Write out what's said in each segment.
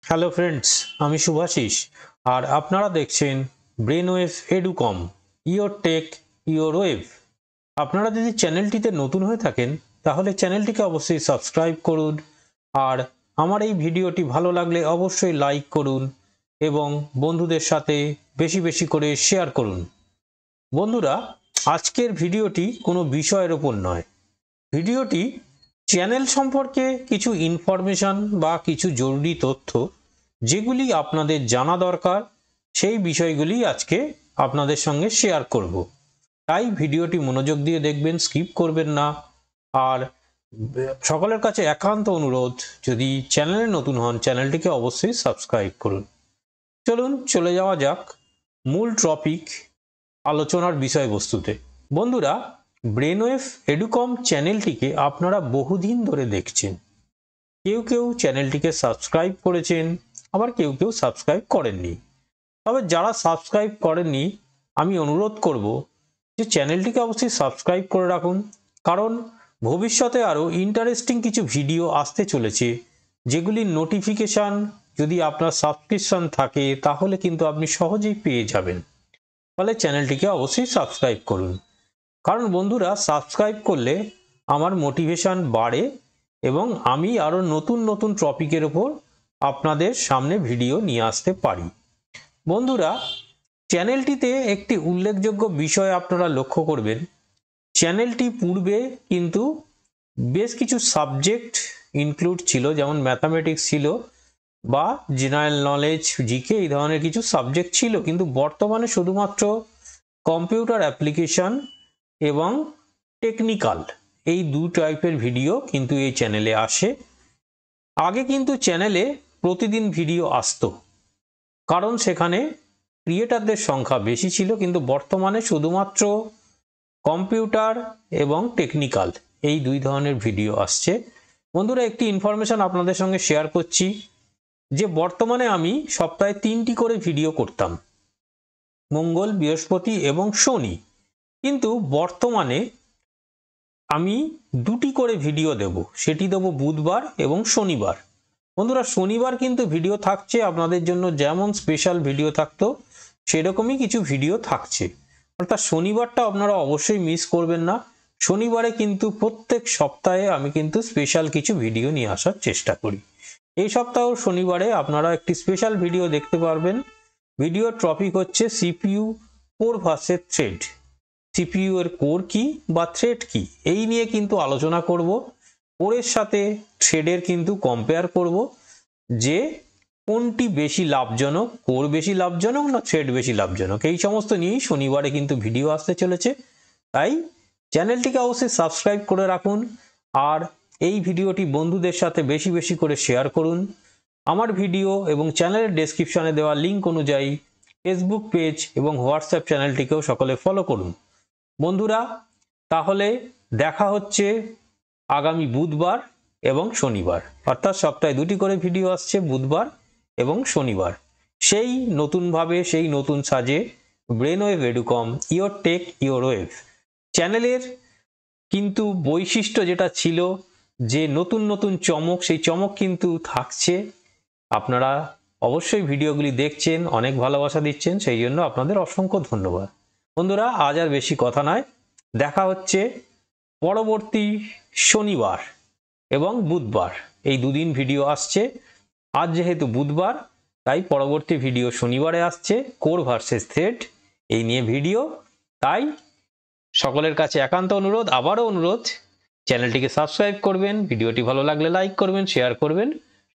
Hello friends, আমি শুভাশিস আর আপনারা দেখছেন Brainwave Educom, your take your wave. আপনারা যদি চ্যানেলটিতে নতুন হয়ে থাকেন তাহলে চ্যানেলটিকে অবশ্যই সাবস্ক্রাইব করুন আর আমার এই ভিডিওটি ভালো লাগলে অবশ্যই লাইক করুন এবং বন্ধুদের সাথে বেশি বেশি করে শেয়ার করুন। বন্ধুরা, আজকের ভিডিওটি কোনো বিষয়ের ওপর নয়, ভিডিওটি চ্যানেল সম্পর্কে কিছু ইনফরমেশন বা কিছু জরুরি তথ্য যেগুলি আপনাদের জানা দরকার, সেই বিষয়গুলি আজকে আপনাদের সঙ্গে শেয়ার করব। তাই ভিডিওটি মনোযোগ দিয়ে দেখবেন, স্কিপ করবেন না। আর সকলের কাছে একান্ত অনুরোধ, যদি চ্যানেলে নতুন হন চ্যানেলটিকে অবশ্যই সাবস্ক্রাইব করুন। চলুন চলে যাওয়া যাক মূল টপিক, আলোচনার বিষয়বস্তুতে। বন্ধুরা, ব্রেনওয়েভ এডুকম চ্যানেলটিকে আপনারা বহুদিন ধরে দেখছেন। কেউ কেউ চ্যানেলটিকে সাবস্ক্রাইব করেছেন, আবার কেউ কেউ সাবস্ক্রাইব করেননি। তবে যারা সাবস্ক্রাইব করেননি, আমি অনুরোধ করব যে চ্যানেলটিকে অবশ্যই সাবস্ক্রাইব করে রাখুন, কারণ ভবিষ্যতে আরও ইন্টারেস্টিং কিছু ভিডিও আসতে চলেছে, যেগুলির নোটিফিকেশান যদি আপনার সাবস্ক্রিপশন থাকে তাহলে কিন্তু আপনি সহজেই পেয়ে যাবেন। ফলে চ্যানেলটিকে অবশ্যই সাবস্ক্রাইব করুন, কারণ বন্ধুরা সাবস্ক্রাইব করলে আমার মোটিভেশন বাড়ে এবং আমি আরও নতুন নতুন টপিকের ওপর আপনাদের সামনে ভিডিও নিয়ে আসতে পারি। বন্ধুরা, চ্যানেলটিতে একটি উল্লেখযোগ্য বিষয় আপনারা লক্ষ্য করবেন, চ্যানেলটি পূর্বে কিন্তু বেশ কিছু সাবজেক্ট ইনক্লুড ছিল, যেমন ম্যাথামেটিক্স ছিল বা জেনারেল নলেজ, জিকে, এই ধরনের কিছু সাবজেক্ট ছিল, কিন্তু বর্তমানে শুধুমাত্র কম্পিউটার অ্যাপ্লিকেশন এবং টেকনিক্যাল, এই দু টাইপের ভিডিও কিন্তু এই চ্যানেলে আসে। আগে কিন্তু চ্যানেলে প্রতিদিন ভিডিও আসতো, কারণ সেখানে ক্রিয়েটারদের সংখ্যা বেশি ছিল, কিন্তু বর্তমানে শুধুমাত্র কম্পিউটার এবং টেকনিক্যাল এই দুই ধরনের ভিডিও আসছে। বন্ধুরা, একটি ইনফরমেশন আপনাদের সঙ্গে শেয়ার করছি যে বর্তমানে আমি সপ্তাহে 3টি করে ভিডিও করতাম, মঙ্গল, বৃহস্পতি এবং শনি, কিন্তু বর্তমানে আমি 2টি করে ভিডিও দেব, সেটি দেব বুধবার এবং শনিবার। বন্ধুরা, শনিবার কিন্তু ভিডিও থাকছে আপনাদের জন্য, যেমন স্পেশাল ভিডিও থাকতো সেরকমই কিছু ভিডিও থাকছে, অর্থাৎ শনিবারটা আপনারা অবশ্যই মিস করবেন না। শনিবারে কিন্তু প্রত্যেক সপ্তাহে আমি কিন্তু স্পেশাল কিছু ভিডিও নিয়ে আসার চেষ্টা করি। এই সপ্তাহ শনিবারে আপনারা একটি স্পেশাল ভিডিও দেখতে পারবেন। ভিডিওর টপিক হচ্ছে CPU core versus thread. CPU এর কোর কি বা থ্রেড কি, এই নিয়ে কিন্তু আলোচনা করব। কোরের সাথে থ্রেডের কিন্তু কম্পেয়ার করব, যে কোনটি বেশি লাভজনক, কোর বেশি লাভজনক না থ্রেড বেশি লাভজনক, এই সমস্ত নিয়েই শনিবারে কিন্তু ভিডিও আসতে চলেছে। তাই চ্যানেলটিকে অবশ্যই সাবস্ক্রাইব করে রাখুন আর এই ভিডিওটি বন্ধুদের সাথে বেশি বেশি করে শেয়ার করুন। আমার ভিডিও এবং চ্যানেলের ডেসক্রিপশনে দেওয়া লিঙ্ক অনুযায়ী ফেসবুক পেজ এবং হোয়াটসঅ্যাপ চ্যানেলটিকেও সকলে ফলো করুন। বন্ধুরা, তাহলে দেখা হচ্ছে আগামী বুধবার এবং শনিবার, অর্থাৎ সপ্তাহে 2টি করে ভিডিও আসছে বুধবার এবং শনিবার। সেই নতুনভাবে, সেই নতুন সাজে Brainwave Educom, your take your wave চ্যানেলের কিন্তু বৈশিষ্ট্য যেটা ছিল, যে নতুন নতুন চমক, সেই চমক কিন্তু থাকছে। আপনারা অবশ্যই ভিডিওগুলি দেখছেন, অনেক ভালোবাসা দিচ্ছেন, সেই জন্য আপনাদের অসংখ্য ধন্যবাদ। বন্ধুরা, আজ আর বেশি কথা নয়, দেখা হচ্ছে পরবর্তী শনিবার এবং বুধবার, এই দুদিন ভিডিও আসছে। আজ যেহেতু বুধবার, তাই পরবর্তী ভিডিও শনিবারে আসছে, কোর ভার্সেস থ্রেড এই নিয়ে ভিডিও। তাই সকলের কাছে একান্ত অনুরোধ, আবারও অনুরোধ, চ্যানেলটিকে সাবস্ক্রাইব করবেন, ভিডিওটি ভালো লাগলে লাইক করবেন, শেয়ার করবেন।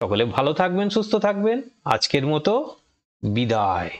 সকলে ভালো থাকবেন, সুস্থ থাকবেন। আজকের মতো বিদায়।